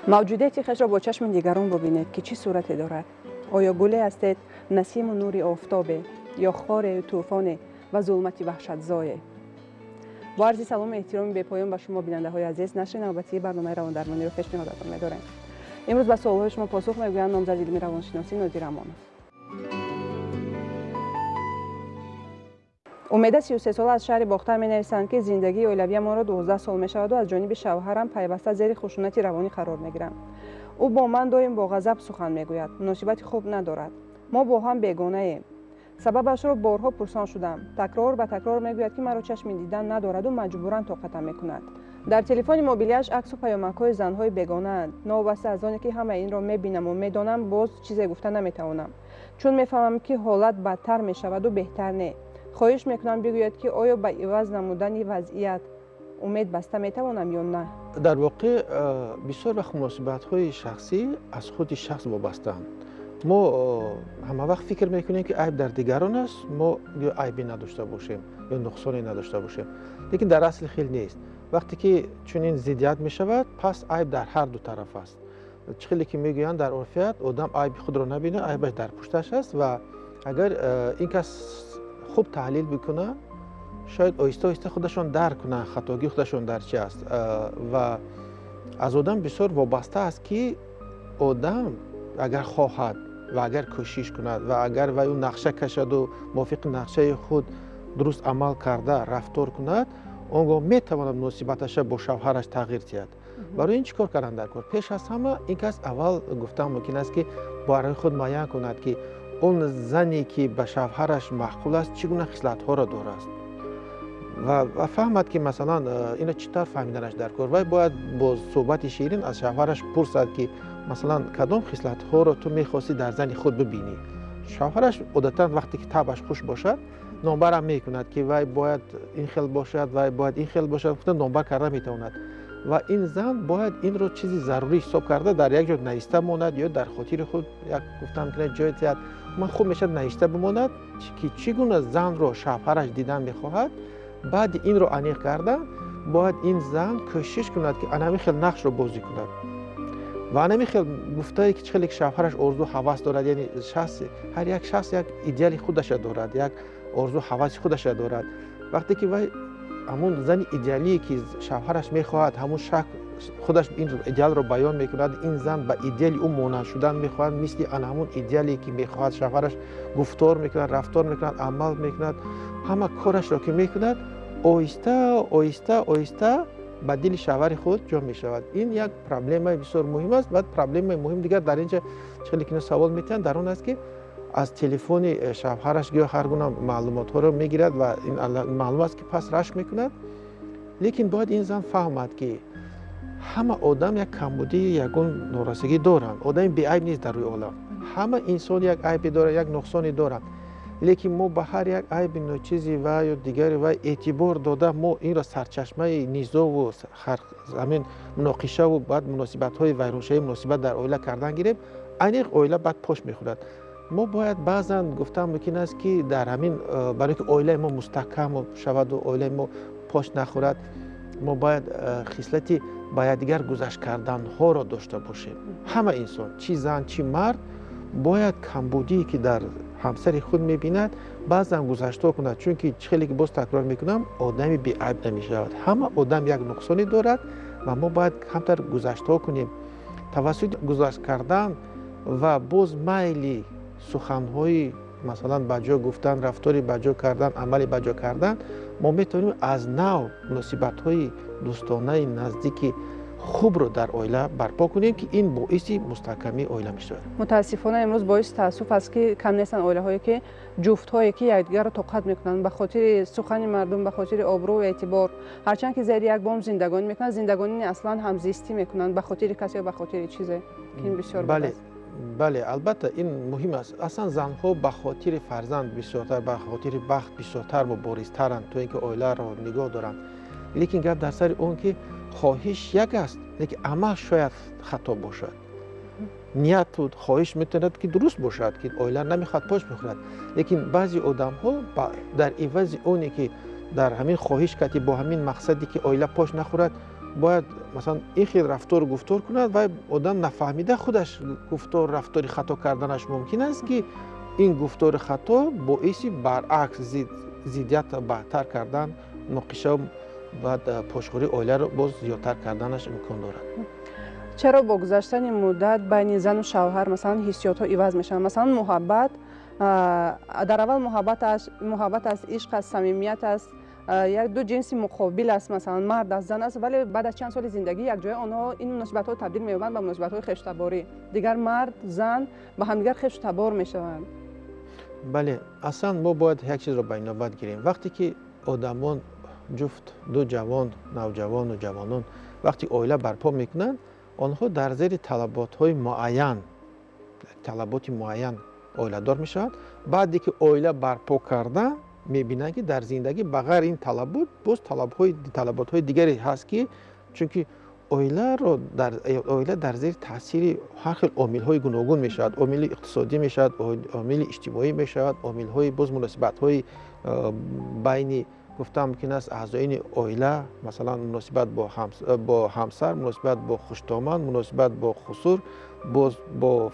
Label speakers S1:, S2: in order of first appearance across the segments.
S1: موجودیت خویش را با چشم دیگران ببینید که چه صورتی دارد. آیا گلی هستید، نسیم و نور آفتابه، یا خار طوفان و ظلمت وحشتزای؟ با عرض سلام و احترام بی‌پایان به شما بیننده های عزیز، نشر نوبتی برنامه رواندرمانی رو پیشنهادتان می‌داریم. امروز به سوال‌های شما پاسخ می‌گویند نامزد علمی روانشناسی نادر امانov. امید 33 ساله از شهر باختر می‌نویسند که زندگی اولیه ما را 12 سال می‌شود و از جانب شوهرم پیوسته زیر خشونت روانی قرار می‌گیرم. او با من دائم با غضب سخن می‌گوید، مناسبت خوب ندارد. ما با هم بیگانه ایم. سببش را بارها پرسان شدم. تکرار به تکرار می‌گوید که مرا چشم دیدن ندارد و مجبوراً طاقتم می‌کند. در تلفن موبیلیش عکس و پیامک‌های زن‌های بیگانه اند. نوبسته از آنی که همه این را می‌بینم و می‌دانم، باز چیزی گفته نمی‌توانم. چون می‌فهمم که حالت بدتر می‌شود و بهتر نه. خواهش می‌کنم بگوید که آیا به عوض نمودن وضعیت امید بسته می‌توانم یا نه؟
S2: در واقع بسیار وقت مناسبت‌های شخصی از خود شخص وابسته‌اند. ما همه وقت فکر میکنیم که عیب در دیگران است، ما یا عیبی نداشته باشیم یا نقصانی نداشته باشیم، لیکن در اصل خیلی نیست. وقتی که چنین ضدیت می شود، پس عیب در هر دو طرف است. خیلی که میگویند در عرفیت آدم عیب خود را نبینه، عیبش در پشتش است و اگر این کس خوب تحلیل بکنه، شاید آهسته آهسته خودشون درک کنه خطاگی خودشون در چی است. و از آدم بسیار وابسته است که آدم اگر خواهد و اگر کوشش کند و اگر وی اون نقشه کشد و موافق نقشه خود درست عمل کرده رفتار کند، اونگاه میتواند مناسبتش با شوهرش تغییر دهد. برای این چیکار کردن در کار؟ پیش از همه این کس اول گفتم ممکن است که برای خود معین کند که اون زنی که به شوهرش معقول است چگونه خصلت ها را دارد و فهمد که مثلا اینا چطور فهمیدنش در کار. وی باید با صحبت شیرین از شوهرش پرسد که مثلا کدام خصلت ها را تو میخواستی در زن خود ببینی. شوهرش عادتا وقتی که طبعش خوش باشد نامبر هم میکند که وی باید این خیل باشد، وی باید این خیل باشد، خود نامبر کرده میتواند و این زن باید این رو چیزی ضروری حساب کرده در یک جا نایسته ماند یا در خاطر خود یک گفتم که جای تیاد من خوب میشد نایسته بماند که چگونه زن رو شوهرش دیدن میخواهد. بعد این رو عمیق کرده باید این زن کوشش کند که انمی خیل نقش رو بازی کند و انمی خیل گفته که خیلی شوهرش آرزو هوس دارد. یعنی شخص هر یک شخص یک ایدئال خودش دارد، یک آرزو هوس خودش دارد. وقتی که وی همون زن ایدئالی که شوهرش میخواهد همون شخص خودش این ایدئال رو بیان میکند، این زن به ایدئال او مانند شدن میخواهد، مثل همون ایدئالی که میخواهد شوهرش گفتار میکند، رفتار میکند، عمل میکند، همه کارش را که میکند آهسته آهسته آهسته به دل شوهر خود جا می شود. این یک پرابلم بسیار مهم است. بعد پرابلم مهم دیگر در اینجا خیلی که سوال میتونن در اون است که از تلفن شوهرش گویا هر گونه معلومات ها رو میگیرد و این معلومات است که پس رشک میکند. لیکن باید این زن فهمد که همه آدم یک کمبودی یگون نارسایی دارند. آدم بی عیب نیست در روی عالم. همه انسان یک عیبی داره، یک نقصانی دارند. لیکن ما به هر یک عیب ناچیزی و یا دیگری و اعتبار داده ما این را سرچشمه نیزا و همین مناقشه و بعد مناسبت های ویرانشایی مناسبت در عائله کردن گیریم، انیق عائله بعد پاش میخورد. ما باید بعضا گفتم ممکن است که در همین برای که عائله ما مستحکم شود و عائله ما پاش نخورد، ما باید خصلتی باید دیگر گذشت کردن ها را داشته باشیم. همه انسان چی زن چی مرد باید کمبودی که در همسر خود میبیند بعضا گذشته کند، چون که خیلی که باز تکرار میکنم آدمی بی عیب نمیشود. همه آدم یک نقصانی دارد و ما باید کمتر گذشته کنیم. توسط گذشت کردن و باز میلی سخنهای مثلا بجا گفتن، رفتاری بجا کردن، عملی بجا کردن، ما میتونیم از نو مناسبت‌های دوستانه نزدیکی خوب رو در عائله برپا کنیم که این باعث مستحکمی عائله میشه.
S1: متاسفانه امروز باعث تاسف است که کم نیستن عائله هایی که جفت هایی که یکدیگر را طاقت میکنن به خاطر سخن مردم، به خاطر آبرو و اعتبار، هرچند که زیر یک بام زندگانی میکنن، زندگانی اصلا همزیستی میکنن به خاطر کسی یا به خاطر چیزی که این بسیار بد است.
S2: بله البته این مهم است. اصلا زنها به خاطر فرزند بسیارتر، به خاطر بخت بسیارتر و بارزترند تو اینکه عائله را نگاه دارند. لیکن گپ در سر اون که خواهش یک است، لیکن عمل شاید خطا باشد. نیت و خواهش میتواند که درست باشد که عائله نمیخواد پاش بخورد، لیکن بعضی آدم ها در عوض اونی که در همین خواهش کردی با همین مقصدی که عائله پاش نخورد، باید مثلا این خیلی رفتار و گفتار کند و آدم نفهمیده خودش گفتار رفتاری خطا کردنش ممکن است که این گفتار خطا باعث برعکس ضدیت بهتر کردن ناقشه و پشتخوری عائله را باز زیادتر کردنش امکان دارد.
S1: چرا با گذشتن مدت بین زن و شوهر مثلا حسیات ها عوض میشن؟ مثلا محبت در اول محبت است، عشق است، صمیمیت است، یک دو جنس مقابل است، مثلا مرد از زن است، ولی بعد از چند سال زندگی یک جای آنها این مناسبت ها تبدیل می‌یابند به مناسبت های خویشتباری. دیگر مرد زن با همدیگر خویشتبار میشوند.
S2: بله، اصلا ما باید یک چیز را به نوبت گیریم. وقتی که آدمان جفت دو جوان، نوجوان و جوانان وقتی عائله برپا میکنند، آنها در زیر طلبات معین عائله دار میشوند. بعدی که عائله برپا کردن میبینند که در زندگی بغیر این طلبات باز طلبات های دیگری هست که چونکه عائله در زیر تاثیر هر خیل عامل های گوناگون میشود. عامل اقتصادی میشود، عامل اجتماعی میشود، عامل های باز مناسبت های بین گفتم ممکن است اعضایان عائله، مثلا مناسبت با همسر، مناسبت با خوشتامن، مناسبت با خسر، باز با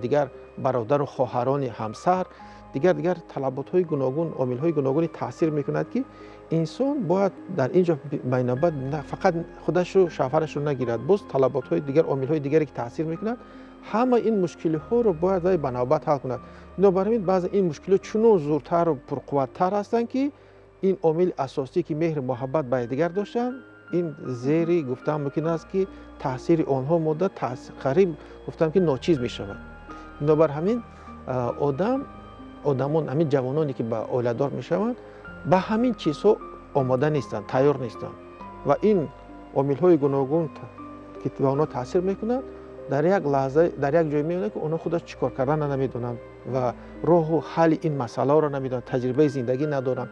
S2: دیگر برادر و خواهران همسر، دیگر طلبات های گوناگون، عامل های گوناگون تاثیر میکند که انسان باید در اینجا بینابد نه فقط خودش رو شوهرش رو نگیرد، باز طلبات های دیگر، عامل های دیگری که تاثیر میکند، همه این مشکل ها رو باید بنابرای حل کند. بنابراین بعضی این مشکل چون زورتر و پرقوتتر هستند که این عامل اساسی که مهر محبت به دیگر داشتن، این زیری گفتم ممکن است که تاثیر آنها مدت قریب گفتم که ناچیز می شود. بنابر همین آدمان همین جوانانی که به عائله دار می شوند به همین چیزها آماده نیستند، تیار نیستند و این عامل های گوناگون که به آنها تاثیر میکنند در یک لحظه در یک جای میونه که آنها خودش چیکار کردن نمیدونند و راه و حل این مسئله را نمیدونند، تجربه زندگی ندارند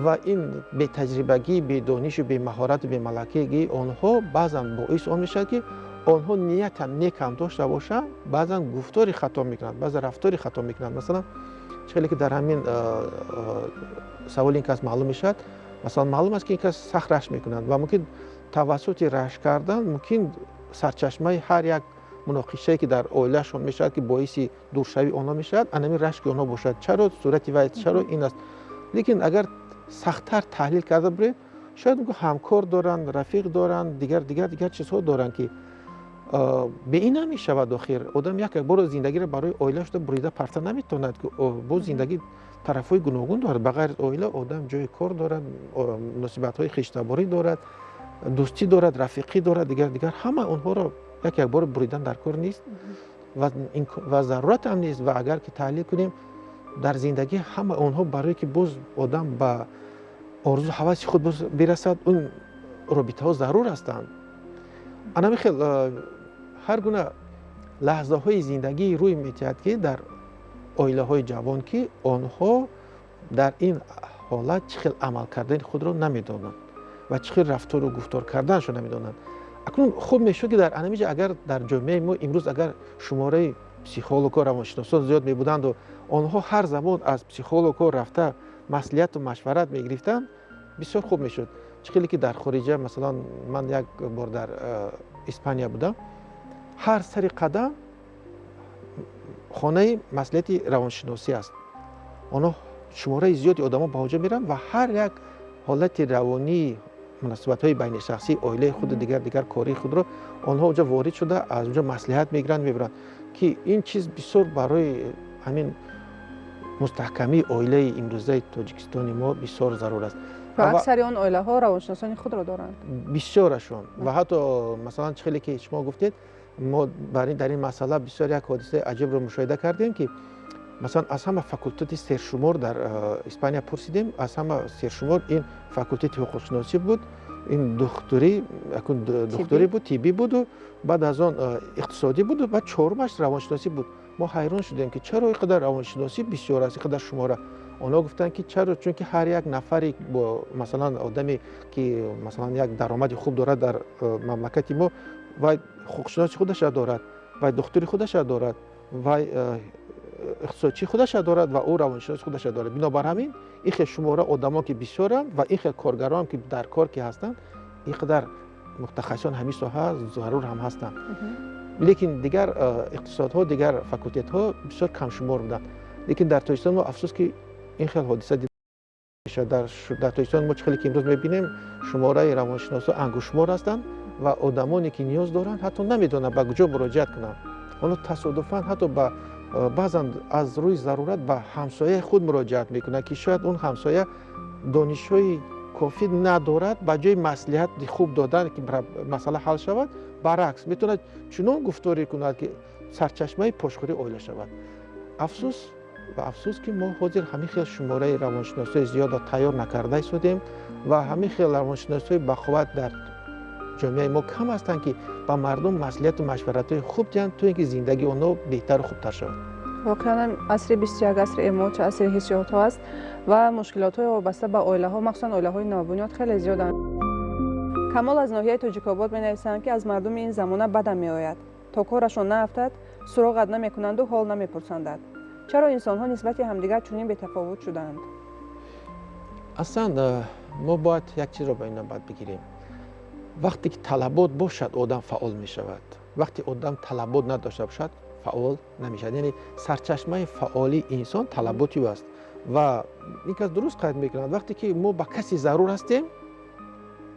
S2: و این به تجربگی، به دانش و به مهارت و به ملکگی آنها بعضا باعث آن میشد که آنها نیت نیک هم داشته باشند، بعضا گفتاری خطا میکنند، بعضا رفتاری خطا میکنند. مثلا چیزی که در همین سوال این کس معلوم میشد، مثلا معلوم است که این کس سخت رشک میکنند و ممکن توسط رشک کردن ممکن سرچشمه هر یک مناقشه که در عائلهشون میشد که باعث دورشوی آنها میشد، انمی رشک آنها باشد. چرا صورت و چرا این است؟ لیکن اگر سخت‌تر تحلیل کرده برید، شاید میگه همکار دارن، رفیق دارن، دیگر چیزها دارن که به این هم میشود. آخر آدم یک بار زندگی را برای عائله شده بریده پرته نمیتوند که با زندگی طرفای گوناگون دارد. بغیر عائله آدم جای کار دارد، مناسبت‌های خویشتباری دارد، دوستی دارد، رفیقی دارد، دیگر همه اونها را یک بار بریدن در کار نیست و ضرورت هم نیست. و اگر که تحلیل کنیم در زندگی همه اونها برای که باز آدم به آرزو هوس خود برسد، اون رابطه ها ضرور هستند. انا خیلی هر گونه لحظه های زندگی روی میتید که در عائله های جوان که آنها در این حالت چخیل عمل کردن خود را نمیدانند و چخیل رفتار و گفتار کردنش را نمیدانند. اکنون خوب میشد که در انمیج اگر در جامعه ما امروز اگر شماره پسیخولوگ و روانشناسان زیاد می بودند و آنها هر زمان از پسیخولوگ رفته مصلحت و مشورت می گرفتند، بسیار خوب میشد. چخیلی که در خارجه، مثلا من یک بار در اسپانیا بودم، هر سری قدم خانه مصلحت روانشناسی است. آنها شماره زیادی آدما به اونجا میرن و هر یک حالت روانی، مناسبت های بین شخصی، عائله خود، دیگر کاری خود را آنها اونجا وارد شده، از اونجا مصلحت میگیرن میبرن که این چیز بسیار برای همین مستحکمی عائله امروزه تاجیکستان ما بسیار ضرور است.
S1: و اکثر آن عائله ها روانشناسان خود را دارند،
S2: بسیارشون. و حتی مثلا چخیلی که شما گفتید، ما در این مسئله بسیار یک حادثه عجیب رو مشاهده کردیم که مثلا از همه فاکولتت سرشمار در اسپانیا پرسیدیم، از همه سرشمار این فاکولتت حقوقشناسی بود، این دکتری بود، طبی بود و بعد از آن اقتصادی بود و بعد چهارمش روانشناسی بود. ما حیران شدیم که چرا اینقدر روانشناسی بسیار است، اینقدر شماره. اونا گفتن که چرا؟ چون که هر یک نفری با مثلا آدمی که مثلا یک درآمد خوب دارد در مملکت ما و حقوقشناسی خودش دارد و دکتری خودش دارد و اقتصادی خودش دارد و او روانشناس خودش دارد. بنابر همین این خیلی شماره آدما که بسیارند و این خیلی کارگران که در کار که هستند، اینقدر мутахассисони ҳамин соҳа зарур ҳам ҳастанд. лекин дигар иқтисодҳо, дигар факултетҳо бисёр камшумор буданд. лекин дар Тоҷикистон мо афсӯс ки ин хел ҳодиса дида мешавад. Дар Тоҷикистон мо чӣ хеле ки имрӯз мебинем шумораи равоншиносо ангушумор ҳастанд ва одамоне ки ниёз доранд ҳатто намедонанд ба куҷо муроҷиат кунанд. онҳо тасодуфан ҳатто баъзан аз рӯи зарурат ба ҳамсояи худ муроҷиат мекунанд ки шояд он ҳамсоя донишҳои кофӣ надорад, ба ҷои маслиҳати хуб додан ки масъала ҳал шавад, баръакс метавонад чунон гуфторе кунад ки сарчашмаи пошхӯрии оила шавад. афсӯс ки мо ҳозир ҳамин хел шумораи равоншиносои зиёдро тайёр накарда истодем ва ҳамин хел равоншиносои баховат дар ҷомеаи мо кам ҳастанд ки ба мардум маслиҳату машваратҳои хуб диҳанд то ин ки зиндагии онҳо беҳтару хубтар шавад.
S1: воқеан асри 21 асри эмоч, асри ҳиссиётҳо аст ва мушкилотҳои вобаста ба оилаҳо, махсусан оилаҳои новбунёд хеле зиёданд. камол аз ноҳияи Тоҷикобод менависанд ки аз мардуми ин замона бадам меояд. То корашон наафтад, суроғат намекунанду ҳол намепурсандад. чаро инсонҳо нисбати ҳамдигар чунин бетафовут шудаанд?
S2: аслан мо бояд як чизро ба ина бад бигирем. вақте ки талабот бошад одам фаъол мешавад. вақте одам талабот надошта бошад фаъол намешавад. яъне сарчашмаи фаъолии инсон талаботи ӯ аст ва ин кас дуруст қайд мекунад. вақте ки мо ба каси зарур ҳастем,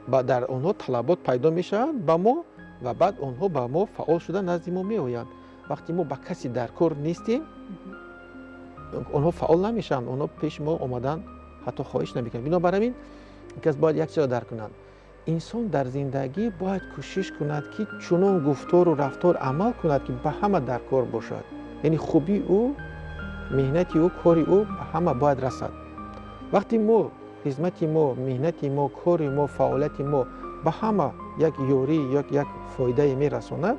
S2: дар онҳо талабот пайдо мешавад ба мо ва баъд онҳо ба мо фаъол шуда назди мо меоянд. вақте мо ба каси дар кор нестем, онҳо фаъол намешаванд, онҳо пеши мо омадан ҳатто хоҳиш намекунанд. бинобар ҳамин ин кас бояд як чизро дарк кунад. инсон дар зиндагӣ бояд кӯшиш кунад ки чунон гуфтору рафтор амал кунад ки ба ҳама дар кор бошад. яъне хубии ӯ, меҳнати ӯ, кори ӯ ба ҳама бояд расад. вақте мо хизмати мо, меҳнати мо, кори мо, фаъолияти мо ба ҳама як ёрӣ як фоидае мерасонад,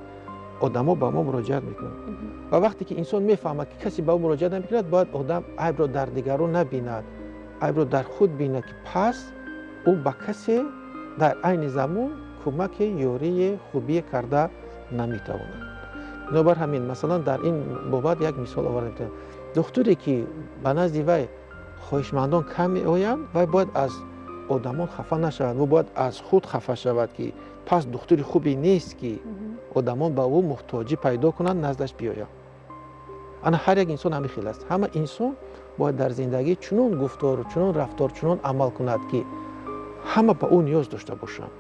S2: одамо ба мо муроҷиат мекунанд. ва вақте ки инсон мефаҳмад ки касе ба ӯ муроҷиат намекунад, бояд одам айбро дар дигарон набинад, айбро дар худ бинад ки пас ӯ ба касе дар айни замон кӯмаке, ёрие, хубие карда наметавонад. бинобар ҳамин масалан дар ин бобат як мисол оварда метавонам. духтуре ки ба назди вай хоҳишмандон кам меоянд, вай бояд аз одамон хафа нашавад, ӯ бояд аз худ хафа шавад ки пас духтури хубе нест ки одамон ба ӯ муҳтоҷӣ пайдо кунанд, наздаш биёянд. ана ҳар як инсон ҳамин хел аст. ҳама инсон бояд дар зиндагӣ чунон гуфтор, чунон рафтор, чунон амал кунад ки ҳама ба ӯ ниёз дошта бошанд.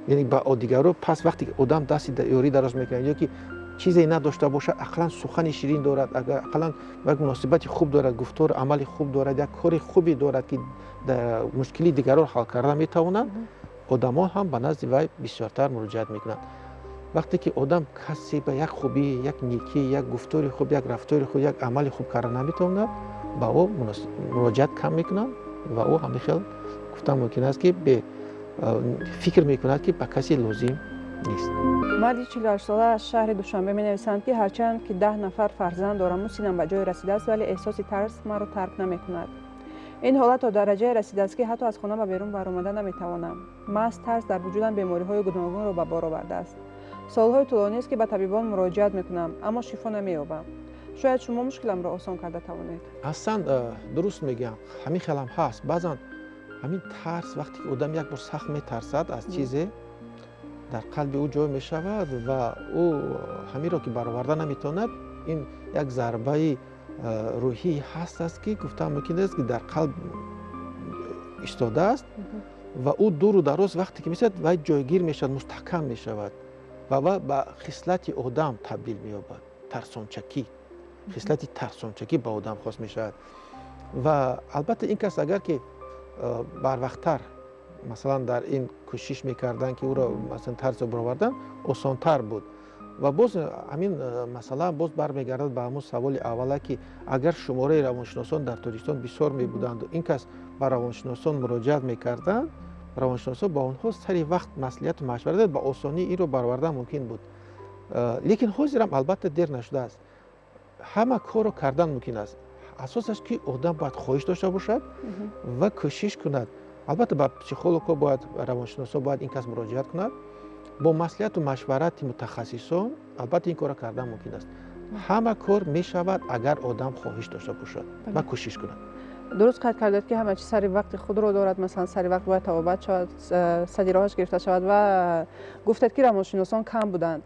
S2: яъне ба дигаро пас вақте одам дасти ёрӣ дароз мекунад ё ки чизе надошта бошад, ақаллан сухани ширин дорад, ақаллан як муносибати хуб дорад, гуфтор амали хуб дорад, як кори хубе дорад ки мушкили дигарро ҳал карда метавонад, одамон ҳам ба назди вай бисёртар муроҷиат мекунанд. вақте ки одам касе ба як хубӣ, як некӣ, як гуфтори хуб, як рафтори хуб, як амали хуб карда наметавонад, ба ӯ муроҷиат кам мекунанд ва ӯ ҳамин хел гуфтан мумкин аст ки фикр мекунад ки ба касе лозим нест.
S1: марди 48 сола аз шаҳри Душанбе менависанд ки ҳарчанд ки 10 нафар фарзанд дорам, синам ба ҷое расидааст, вале эҳсоси тарс маро тарк намекунад. ин ҳолат то дараҷае расидааст ки ҳатто аз хона ба берун баромада наметавонам. маҳз тарс дар вуҷудам бемориҳои гуногунро ба бор овардааст. солҳои тӯлонист ки ба табибон муроҷиат мекунам, аммо шифо намеёбам. шояд шумо мушкиламро осон карда тавонед.
S2: аслан дуруст мегӯям, ҳамин хелам ҳаст. баъзан ҳамин тарс вақте ки одам як бор сахт метарсад аз чизе, дар қалби ӯ ҷой мешавад ва ӯ ҳаминро ки бароварда наметавонад, ин як зарбаи рӯҳӣ ҳаст аст ки гуфтан мумкин аст ки дар қалб истодааст ва ӯ дуру дароз вақте ки месояд вай ҷойгир мешавад, мустаҳкам мешавад ва вай ба хислати одам табдил меёбад. тарсончакӣ, хислати тарсончакӣ ба одам хос мешавад. ва албатта ин кас агар ки барвақттар масалан дар ин кӯшиш мекарданд ки ӯро масалан тарсро баровардан, осонтар буд. ва боз ҳамин масъала боз бармегардад ба ҳамун саволи аввала ки агар шумораи равоншиносон дар Тоҷикистон бисёр мебуданду ин кас ба равоншиносон муроҷиат мекарданд, равоншиносон ба онҳо сари вақт маслиҳату машварат дод, ба осонӣ инро баровардан мумкин буд. лекин ҳозирам албатта дер нашудааст. ҳама корро кардан мумкин аст. асосаш ки одам бояд хоҳиш дошта бошад ва кӯшиш кунад. албатта ба психологҳо бояд, равоншиносон бояд ин кас муроҷиат кунад. бо маслиҳату машварати мутахассисон албатта ин корро кардан мумкин аст. ҳама кор мешавад агар одам хоҳиш дошта бошад ва кӯшиш кунад.
S1: درست قید کردید که همه چی سری وقت خود رو دارد، مثلا سری وقت باید توابت شود، سدی راهش گرفته شود و گفتید که روانشناسان کم بودند.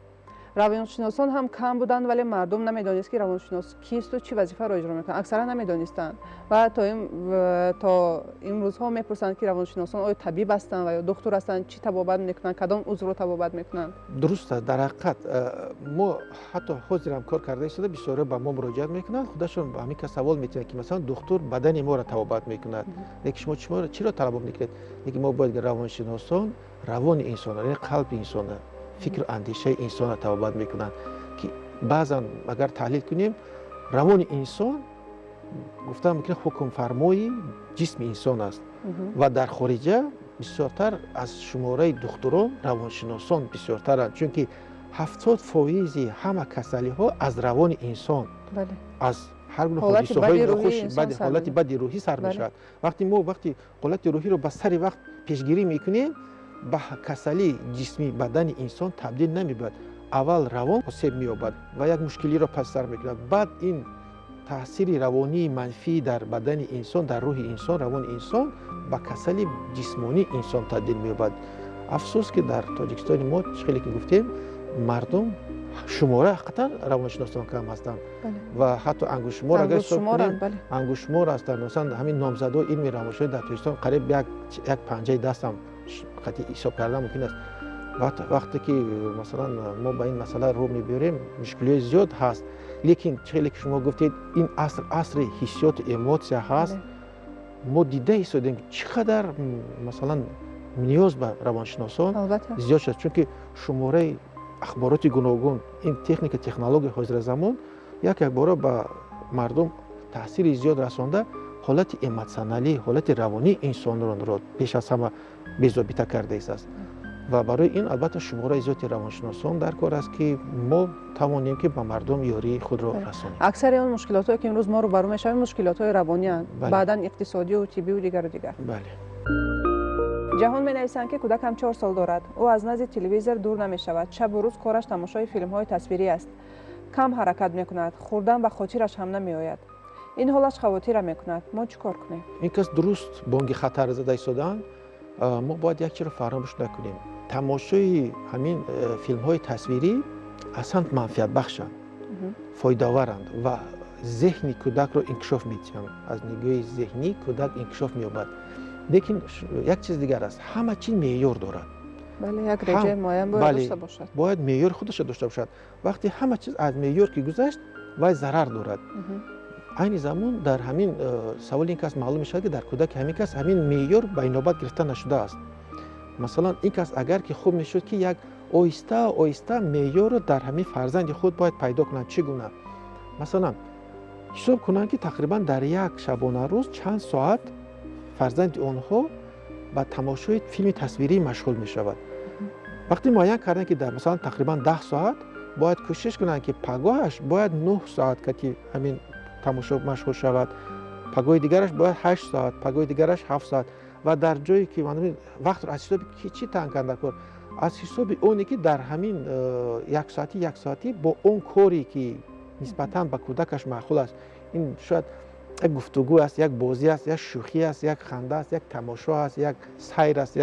S1: روانشناسان هم کم بودند ولی مردم نمیدانست که روانشناس کیست و چی وظیفه را اجرا میکنند. اکثرا نمیدانستند و تا امروزها میپرسند که روانشناسان آیا طبیب هستند و یا دکتر هستند، چی طبابت میکنند، کدام عضو رو طبابت میکنند.
S2: درست است. در حقیقت ما حتی حاضر هم کار کرده شده بسیار به ما مراجعت میکنند، خودشون به همین که سوال میکنند که مثلا دکتر بدن ما را طبابت میکند، لیکن شما چرا طلب میکنید؟ میگه ما باید روانشناسان روان انسان، یعنی قلب انسان، فکر اندیشه انسان را طبابت میکنند که بعضا اگر تحلیل کنیم روان انسان گفتم میکنه حکم فرمای جسم انسان است و در خارجه بسیارتر از شماره دکتران روانشناسان بسیارترند، چون که 70% همه کسلی ها از روان انسان از هر گونه حادثه های ناخوش حالت بد روحی سر میشود. وقتی حالت روحی رو به سری وقت پیشگیری میکنیم به کسلی جسمی بدن انسان تبدیل نمیبود. اول روان آسیب مییابد و یک مشکلی را پس سر میگیرد، بعد این تاثیر روانی منفی در بدن انسان، در روح انسان، روان انسان به کسلی جسمانی انسان تبدیل مییابد. افسوس که در تاجیکستان ما خیلی که گفتیم مردم شماره حقیقتا روانشناسان کم هستند و حتی انگشتشمار اگر حساب کنیم انگشتشمار هستند. مثلا همین نامزدای علم روانشناسی در تاجیکستان قریب یک پنجه دست هم قطعی حساب کردن ممکن است. وقتی که مثلا ما به این مسئله رو میبریم مشکلی زیاد هست، لیکن چیزی که شما گفتید این عصر حسیات ایموسی هست. ما دیده ایستادیم چقدر مثلا نیاز به روانشناسان زیاد شد، چون که شماره اخبارات گوناگون این تکنولوژی حاضر زمان یک بار به مردم تاثیر زیاد رسانده، حالت ایموشنالی، حالت روانی انسان را پیش از همه بی‌ضابطه کرده است و برای این البته شماره زیاد روانشناسان در کار است که ما توانیم که به مردم یاری خود را رسانیم.
S1: اکثر اون مشکلات که امروز ما رو برو میشویم مشکلات مشکلات روانی اند، بعداً اقتصادی و طبی و دیگر.
S2: بله.
S1: جهان می نویسند که کودک هم 4 سال دارد. او از نزد تلویزیون دور نمی شود. شب و روز کارش تماشای فیلم های تصویری است. کم حرکت می کند. خوردن به خاطرش هم نمی آید. این حالش خواطر می کند. ما چیکار کنیم؟
S2: این کس درست بانگ خطر زده ایستادن. ما باید یک چیز رو فراموش نکنیم. تماشای همین فیلم های تصویری اصلا منفعت بخشند، فایده آورند و ذهن کودک رو انکشاف می‌دهند. از نگاه ذهنی کودک انکشاف می‌یابد. لیکن یک چیز دیگر است، همه چیز معیار دارد.
S1: بله، یک رژه معین باید داشته باشد.
S2: باید معیار خودش داشته باشد. وقتی همه چیز از معیار که گذشت و ضرر دارد. این زمان در همین سوال این کس معلوم می‌شود که در کودک همین کس همین معیار به نوبت گرفته نشده است. مثلا این کس اگر که خوب میشد که یک آهسته معیار رو در همین فرزند خود باید پیدا کنند. چگونه؟ مثلا حساب کنند که تقریبا در یک شبانه روز چند ساعت فرزند آنها با تماشای فیلم تصویری مشغول می شود. وقتی معین کردن که در مثلا تقریبا 10 ساعت باید کوشش کنند که پگاهش باید 9 ساعت که همین تماشا مشغول شود، پگاه دیگرش باید 8 ساعت، پگاه دیگرش 7 ساعت و در جایی که وقت رو از حساب چی تنگ کرده کار، از حساب اونی که در همین یک ساعتی با اون کاری که نسبتاً به کودکش معقول است، این شاید یک گفتگو است، یک بازی است، یک شوخی است، یک خنده است، یک تماشا است، یک سیر است،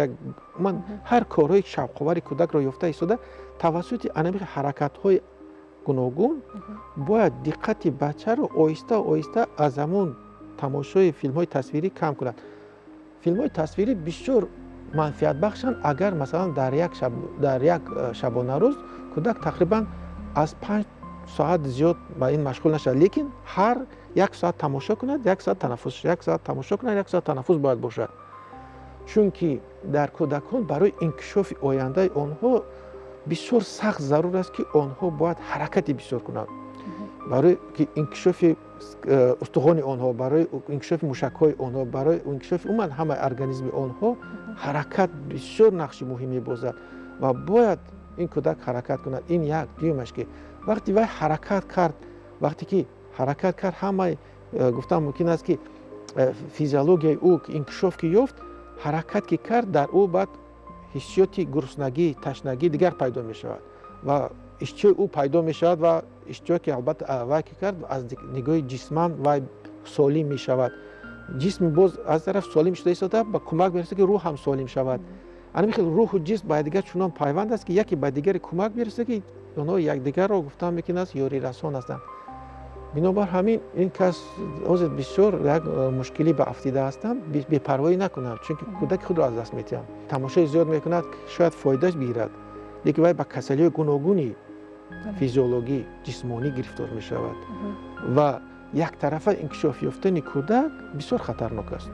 S2: من هر کارهای شوق‌آور کودک را یافته ایستاده توسط انواع حرکت‌های گوناگون باید دقت بچه رو آهسته از همون تماشای فیلم‌های تصویری کم کند. فیلم‌های تصویری بسیار منفعت بخشند اگر مثلا در یک شبانه روز کودک تقریبا از 5 ساعت زیاد با این مشغول نشد، لیکن هر 1 ساعت تماشا کند، 1 ساعت تنفس، 1 ساعت تماشا کند، 1 ساعت تنفس باید باشد. چون که در کودکان برای انکشاف آینده آنها بسیار سخت ضرور است که آنها باید حرکتی بسیار کنند. برای که انکشاف استخوان آنها، برای انکشاف موشک‌های آنها، برای انکشاف عموما همه ارگانیسم آنها حرکت بسیار نقش مهمی بازد و باید این کودک حرکت کند. این یک دیومش که وقتی وای حرکت کرد همه گفتم ممکن است که فیزیولوژی او که انکشاف که یافت، حرکت که کرد در او بعد حسیات گرسنگی، تشنگی دیگر پیدا می شود و اشتیاق او پیدا می شود و اشتیاقی که البته وای که کرد از نگاه جسمان و سالم می شود جسم باز از طرف سالم شده ایستاده با کمک برسه که روح هم سالم شود. همین خیلی روح و جسم با دیگر چنان پیوند است که یکی با دیگری کمک برسه که اونها یکدیگر را گفتن میکنه است یاری رسان هستند. بنابر همین این کس از بسیار یک مشکلی به افتیده هستند بی‌پروایی نکنند چون که کودک خود را از دست میتیند. تماشای زیاد میکند شاید فایدهش بگیرد. یکی وای با کسلی گوناگونی فیزیولوژی جسمانی گرفتار می شود و یک طرفه انکشاف یافتن کودک بسیار خطرناک است.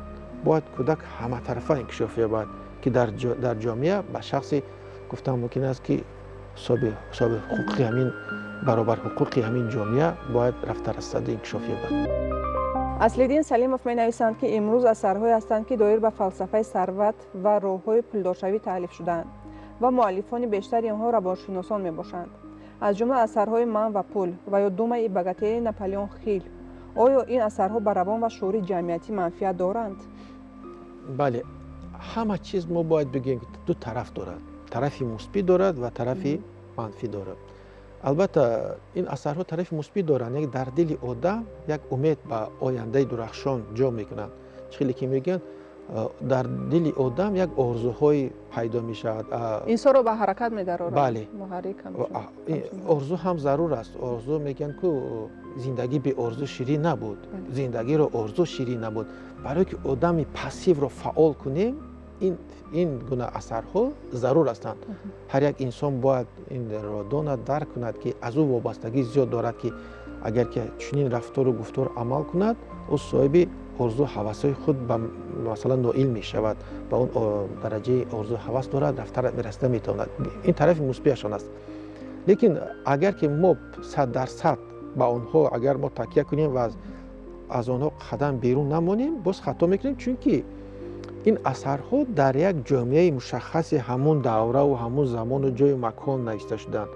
S2: باید کودک همه طرفه انکشاف یابد که در جامعه به شخصی گفتم ممکن است که صاحب حقوق همین برابر حقوق همین جامعه باید رفته رسیده انکشاف یابد.
S1: اصل‌الدین سلیموف می نویسند که امروز اثرهایی هستند که دایر به فلسفه ثروت و راه‌های پولدارشوی تألیف شده‌اند و مؤلفان بیشتری آنها روانشناسان می باشند. از جمله اثرهای من و پول و یا دوم باگاتل ناپلئون هیل. آیا این اثرها بر روان و شعور جمعیتی منفعت دارند؟
S2: بله، همه چیز ما باید بگیم که دو طرف دارد. طرفی مثبت دارد و طرفی منفی دارد. البته این اثرها طرف مثبت دارند، یک در دل آدم یک امید به آینده درخشان جا میکنند. خیلی که میگن در دل آدم یک آرزوهای پیدا می شود.
S1: انسان رو به حرکت می درآورد.
S2: بله.
S1: محرک هم
S2: آرزو هم ضرور است. آرزو میگن که زندگی به آرزو شیرین نبود. زندگی رو آرزو شیرین نبود. برای که آدم پاسیو رو فعال کنیم این گونه اثرها ضرور هستند. هر یک انسان باید این را داند درک کند که از او وابستگی زیاد دارد که اگر که چنین رفتار و گفتار عمل کند او صاحب آرزو هوس‌های خود به مثلا نائل می شود، به اون درجه آرزو هوس دارد رفته برسته می تواند. این طرف مثبتشان است. لیکن اگر که ما 100% به آنها اگر ما تکیه کنیم و از آنها قدم بیرون نمانیم باز خطا میکنیم، چون که این اثرها در یک جامعه مشخص همون دوره و همون زمان و جای و مکان نوشته شدند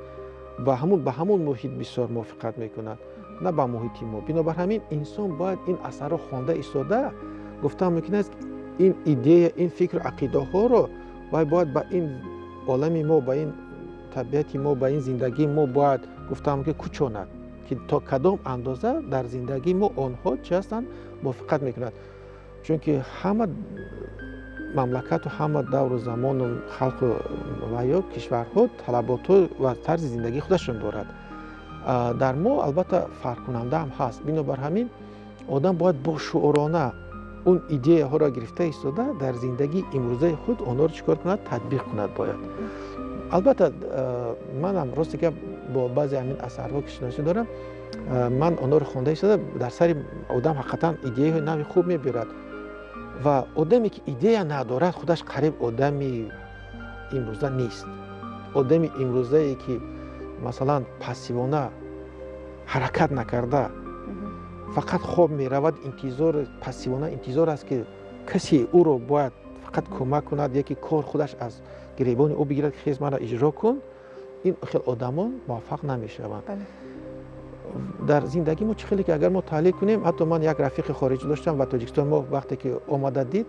S2: و به همون محیط بسیار موافقت میکنند، نه با محیط ما. بنابر همین انسان باید این اثر رو خوانده ایستاده گفتم ممکن است این ایده این فکر عقیده ها رو باید با این عالم ما، با این طبیعت ما، با این زندگی ما باید گفتم که کوچاند که تا کدام اندازه در زندگی ما آنها چه هستند موافقت میکنند. چون که همه مملکت و همه دور و زمان و خلق و یا کشورها طلبات و طرز زندگی خودشون دارد. در ما البته فرق کننده هم هست. بنابر همین آدم باید با شعورانه اون ایده ها را گرفته ایستاده در زندگی امروزه خود آنها را چیکار کند تطبیق کند باید. البته من هم راستی که با بعضی همین اثرها که شناسی دارم من آنها را خوانده ایستاده در سر آدم حقیقتا ایده های نوی خوب میبرد و آدمی که ایده ندارد خودش قریب آدمی امروزه نیست. آدمی امروزه ای که مثلا پاسیوانه حرکت نکرده فقط خواب می رود پاسیوانه انتظار است که کسی او رو باید فقط کمک کند یکی کار خودش از گریبان او بگیرد که خیز من را اجرا کن، این خیلی آدمان موفق نمی شوند. در زندگی ما خیلی که اگر ما تحلیل کنیم، حتی من یک رفیق خارجی داشتم و تاجیکستان ما وقتی که آمده دید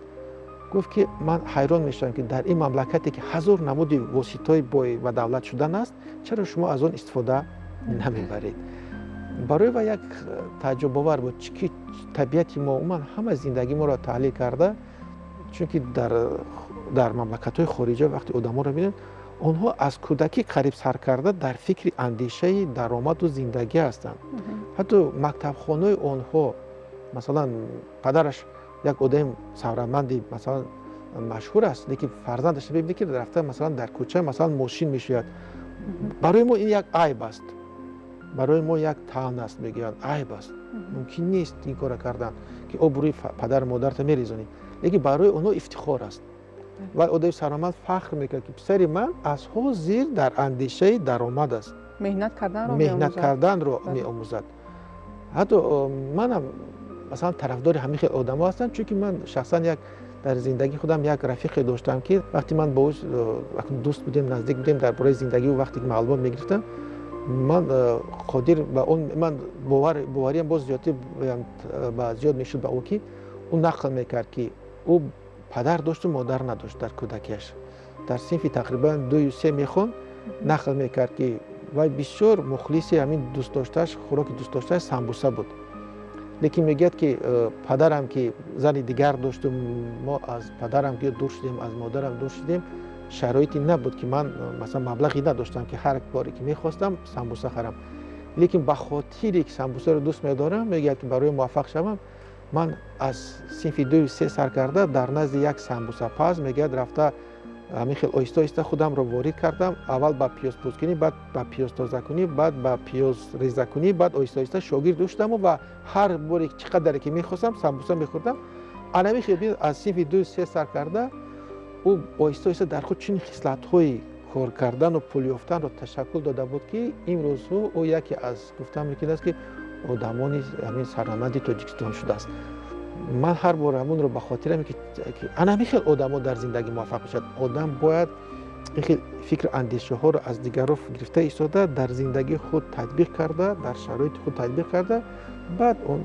S2: گفت که من حیران میشم که در این مملکتی که هزار نمود واسطه‌ای و دولت شدن است چرا شما از آن استفاده نمیبرید. برای و یک تعجب آور بود که طبیعت ما من همه زندگی ما را تحلیل کرده، چون که در مملکت‌های خارجی وقتی آدم‌ها را می‌بینن آنها از کودکی قریب سر کرده در فکر اندیشه درآمد و زندگی هستند. حتی مکتب خانه آنها مثلا پدرش یک آدم ثروتمندی مثلا مشهور است، لیکن فرزندش ببینید که رفته مثلا در کوچه مثلا ماشین میشوید. برای ما این یک عیب است، برای ما یک طعن است، میگن عیب است، ممکن نیست این کار کردن که او بروی پدر مادرت میریزونی، لیکن برای اونها افتخار است و آدم ثروتمند فخر میکنه که پسر من از زیر در اندیشه درآمد است، مهنت کردن رو میآموزد. حتی منم مثلا طرفدار همین خیلی آدم ها هستم، چون که من شخصا در زندگی خودم یک رفیق داشتم که وقتی من با او دوست بودیم، نزدیک بودیم، در برای زندگی و وقتی که معلومات میگرفتم من قادر به اون من باوریم باز زیاد میشد به او که اون نقل میکرد که او پدر داشت و مادر نداشت در کودکیش. در صنف تقریبا 2 یا 3 میخوند، نقل میکرد که وای بسیار مخلصی همین دوست داشتهش خوراک دوست داشتهش سمبوسه بود. лекин мегӯяд ки падарам ки зани дигар дошту, мо аз падарам ки дур шудем, аз модарам дур шудем, шароите набуд ки ман масалан маблағи надоштам ки ҳар боре ки мехостам самбуса харам. лекин ба хотире ки самбусаро дӯст медорам, мегӯяд ки барои муваффақ шавам, ман аз синфи 2-3 сар карда дар назди як самбусапаз мегӯяд рафта ҳамин хел оҳиста оҳиста худамро ворид кардам. Аввал ба пиёзпӯскунӣ, баъд ба пиёзтозакунӣ, баъд ба пиёзрезакунӣ, баъд оҳиста оҳиста шогирд шудаму ва ҳар боре чӣ қадаре ки мехостам самбуса мехӯрдам. ана мехел аз синфи 2-3 сар карда ӯ оҳиста оҳиста дар худ чунин хислатҳои кор кардану пул ёфтанро ташаккул дода буд ки имрӯзҳо ӯ яке аз гуфтан мекунад ки одамони ҳамин сарнамади Тоҷикистон шудааст. ман ҳар бор ҳамунро ба хотирам ки ана мехел одамо дар зиндагӣ муваффақ мешавад. одам бояд ин хел фикру андешаҳоро аз дигарон гирифта истода дар зиндагии худ татбиқ карда, дар шароити худ татбиқ карда, баъд он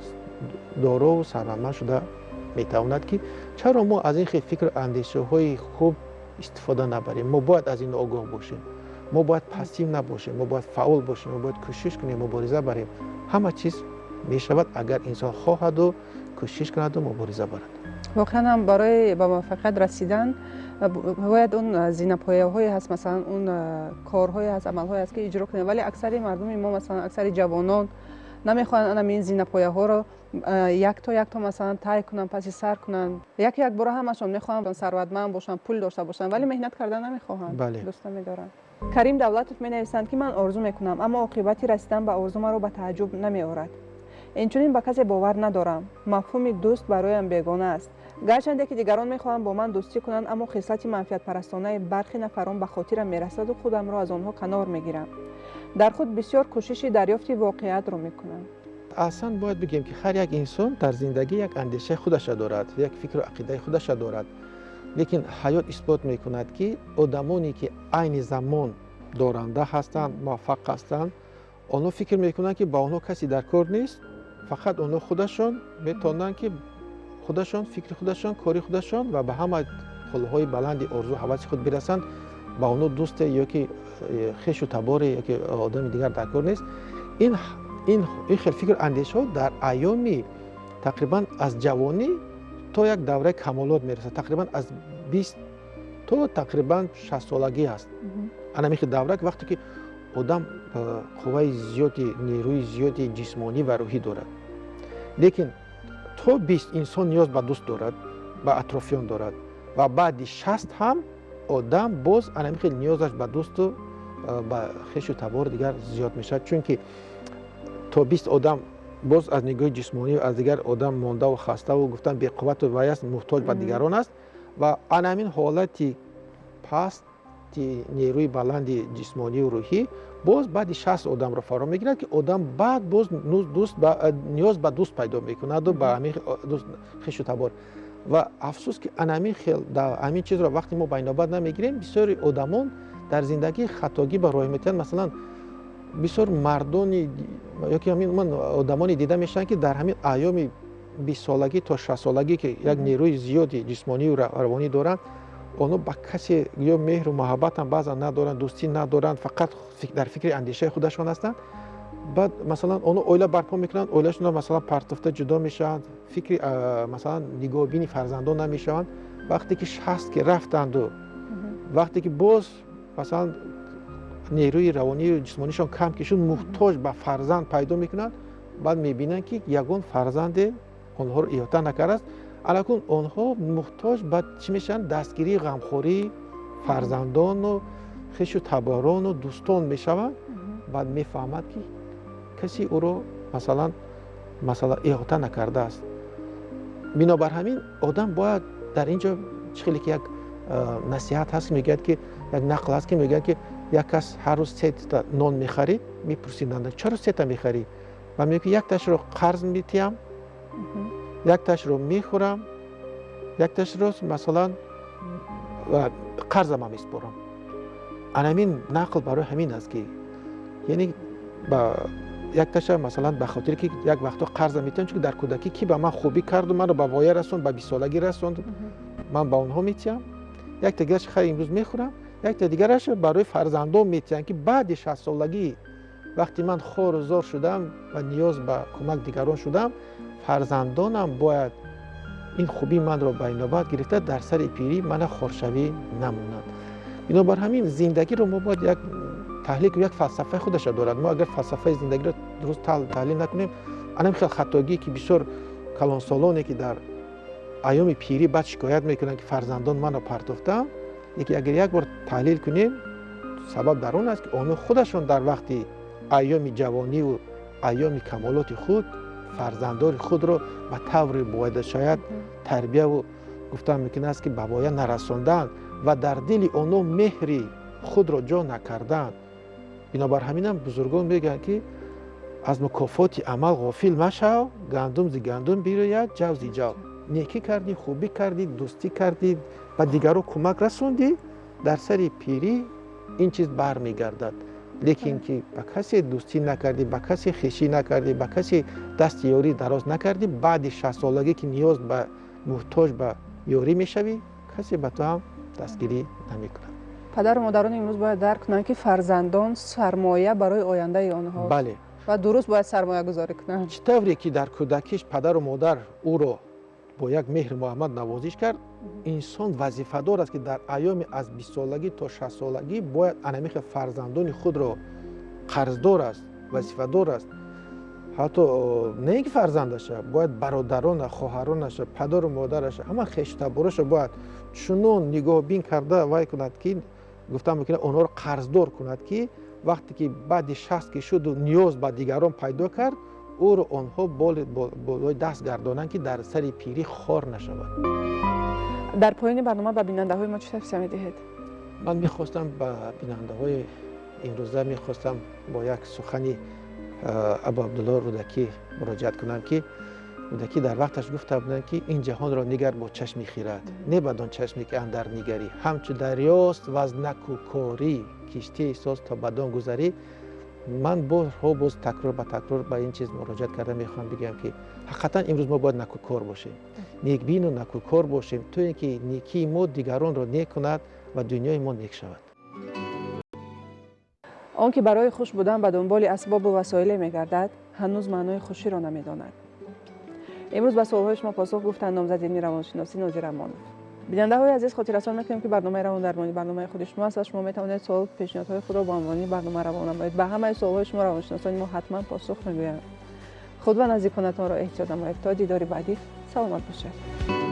S2: дорову сарватманд шуда метавонад ки чаро мо аз ин хел фикру андешаҳои хуб истифода набарем. мо бояд аз ин огоҳ бошем, мо бояд пассив набошем, мо бояд фаъол бошем, мо бояд кӯшиш кунем, мубориза барем. ҳама чиз мешавад агар инсон хоҳаду кӯшиш кунаду мубориза барад.
S1: воқеан ҳам барои ба муваффақият расидан бояд он зинапояҳое ҳаст, масалан он корҳое ҳаст, амалҳое ҳаст ки иҷро кунем, вале аксари мардуми мо, масалан аксари ҷавонон намехоҳанд ин зинапояҳоро якто масалан тай кунанд, паси сар кунанд. як бора ҳамашон мехоҳанд сарватманд бошанд, пул дошта бошанд, вале меҳнат кардан намехоҳанд, дӯст намедоранд. карим давлатов менависанд ки ман орзу мекунам, аммо оқибати расидан ба орзу маро ба тааҷҷуб намеорад. инчунин ба касе бовар надорам. мафҳуми дӯст бароям бегона аст. гарчанде ки дигарон мехоҳанд бо ман дӯстӣ кунанд, аммо хислати манфиатпарастонаи бархи нафарон ба хотирам мерасаду худамро аз онҳо канор мегирам. дар худ бисёр кӯшиши дарёфти воқеиятро мекунам.
S2: аслан бояд бигем ки ҳар як инсон дар зиндагӣ як андешаи худаша дорад, як фикру ақидаи худаша дорад. лекин ҳаёт исбот мекунад ки одамоне ки айни замон доранда ҳастанд, муваффақ ҳастанд, онҳо фикр мекунанд ки ба онҳо касе дар кор нест. фақат онҳо худашон метавонанд ки худашон, фикри худашон, кори худашон ва ба ҳама холҳои баланди орзу ҳаваси худ бирасанд. ба онҳо дӯсте ёки хешу таборе ёки одами дигар дар кор нест. ин хел фикр андешаҳо дар айёми тақрибан аз ҷавонӣ то як давраи камолот мерасад. тақрибан аз 20 то тақрибан 60 солагӣ аст. ана мехел давра вақте ки одам қувваи зиёди, нерӯи зиёди ҷисмонӣ ва рӯҳӣ дорад. лекин то 20 инсон ниёз ба дӯст дорад, ба атрофиён дорад ва баъди 60 ҳам одам боз ана мехел ниёзаш ба дӯсту ба хешу табори дигар зиёд мешавад. чунки то 20 одам боз аз нигоҳи ҷисмонӣ аз дигар одам мондаву хаставу гуфтан беқуввату вай аст, муҳтоҷ ба дигарон аст ва ана ҳамин ҳолати пасти нерӯи баланди ҷисмониву рӯҳӣ боз баъди 60 одамро фаро мегирад ки одам баъд боз ниёз ба дӯст пайдо мекунаду ба ҳамин хешу табор. ва афсӯс ки ана ҳамин чизро вақте мо ба инобат намегирем, бисёри одамон дар зиндагӣ хатогӣ ба роҳ метиҳанд. масалан бисёр мардони ёки ҳамин одамоне дида мешаванд ки дар ҳамин айёми 20 солагӣ то 60 солагӣ ки як нерӯи зиёди ҷисмониву равонӣ доранд, онҳо ба касе ё меҳру муҳаббатам баъзан надоранд, дӯстӣ надоранд, фақат дар фикри андешаи худашон ҳастанд. баъд масалан онҳо оила барпо мекунанд, оилашонро масалан партофта ҷудо мешаванд, фикри масалан нигоҳбини фарзандон намешаванд. вақте ки 60 ки рафтанду вақте ки боз масалан нерӯи равонию ҷисмонишон кам ки шуд, муҳтоҷ ба фарзанд пайдо мекунанд, баъд мебинанд ки ягон фарзанде онҳоро иҳота накардааст. алакун онҳо муҳтоҷ ба чӣ мешаванд? дастгирии ғамхории фарзандону хешу таборону дӯстон мешаванд. баъд мефаҳмад ки касе ӯро масалан иҳота накардааст. бинобар ҳамин одам бояд дар ин ҷо чӣ хеле ки як насиҳат ҳаст ки мегӯяд ки як нақл ҳаст ки мегӯяд ки як кас ҳар рӯз 3 та нон мехарид, мепурсиданд чаро 3 та мехарӣ? ва мегӯяд ки якташро қарз метиҳам, якташро мехӯрам, якташро масалан қарзама меспорам. ана ҳамин нақл барои ҳамин аст ки яъне ба якташа масалан ба хотире ки як вақто қарза метиҳам, чунки дар кӯдакӣ ки ба ман хубӣ карду, манро ба воя расонд, ба 20 солагӣ расонд, ман ба онҳо метиҳам. якта дигараш хай имрӯз мехӯрам, якта дигараш барои фарзандон метиҳам ки баъди 60 солагӣ вақте ман хору зор шудам ва ниёз ба кӯмак дигарон шудам, فرزندانم باید این خوبی من را به اینابت گرفته در سر پیری من خورشوی نمونند. بنابر همین زندگی رو ما باید یک تحلیل کنیم، یک فلسفه خودش دارد. ما اگر فلسفه زندگی رو درست تحلیل نکنیم، الان خیلی خطاگی که بسیار کلان سالانی که در ایام پیری بعد شکایت میکنن که فرزندان منو پرتوفتم، اگر یک بار تحلیل کنیم سبب در اون است که آنها خودشون در وقتی ایام جوانی و ایام کمالات خود فرزندان خود رو به طور باید شاید تربیه و گفتن میکنه است که به باید نرساندن و در دل آنها مهری خود را جا نکردن. بنابر همین هم بزرگان میگن که از مکافات عمل غافل مشو، گندم ز گندم بیروید جو ز جو. نیکی کردی، خوبی کردی، دوستی کردی، به دیگران کمک رسوندی، در سر پیری این چیز برمیگردد. لیکن که با کسی دوستی نکردی، با کسی خویشی نکردی، با کسی دست یاری دراز نکردی، بعد 60 سالگی که نیاز به محتاج به یاری میشوی، کسی به تو هم دستگیری نمیکنه.
S1: پدر و مادران امروز باید درک کنند که فرزندان سرمایه برای آینده آنها.
S2: بله.
S1: و درست باید سرمایه گذاری کنند.
S2: چطوری که در کودکیش پدر و مادر او را با یک مهر محمد نوازش کرد، انسان وظیفه دار است که در ایام از 20 سالگی تا 60 سالگی باید انمیخ فرزندان خود را قرضدار است، وظیفه دار است. حتی نه اینکه فرزندش، باید برادران، خواهرانش، پدر و مادرش، همه خویشتبارش باید چنان نگاه بین کرده وای کند که گفتم میکنه آنها را قرضدار کند که وقتی که بعد 60 که شد و نیاز به دیگران پیدا کرد، او را آنها بالای دست گردانند که در سر پیری خار نشود.
S1: در پایان برنامه به بیننده های ما چه توصیه می‌دهید؟
S2: من میخواستم به بیننده های امروزه میخواستم با یک سخنی ابا عبدالله رودکی مراجعت کنم که رودکی در وقتش گفته بودند که این جهان را نگر با چشم خیرت، نه بدان چشمی که اندر نگری، همچو دریاست و از نکوکاری کشتی احساس تا بدان گذری. من باز تکرار به تکرار به این چیز مراجعت کردم، میخوام بگم که حقیقتا امروز ما باید نکوکار باشیم، نیکبین و نکوکار باشیم تا اینکه نیکی ما دیگران را نیک کند و دنیای ما نیک شود.
S1: آن که برای خوش بودن به دنبال اسباب و وسایل میگردد هنوز معنای خوشی را نمیداند. امروز به سوالهای شما پاسخ گفتند نامزد علمی روانشناسی ناظر امانوف. بیننده های عزیز خاطررسان میکنیم که برنامه روان درمانی برنامه خود شما است و شما میتوانید سوال پیشنهادهای خود را با عنوان برنامه روان نمایید. به همه سوالهای شما روانشناسان ما حتما پاسخ میگویند. خود و نزدیکانتان را احتیاط نمایید. تا دیدار بعدی سلامت باشید.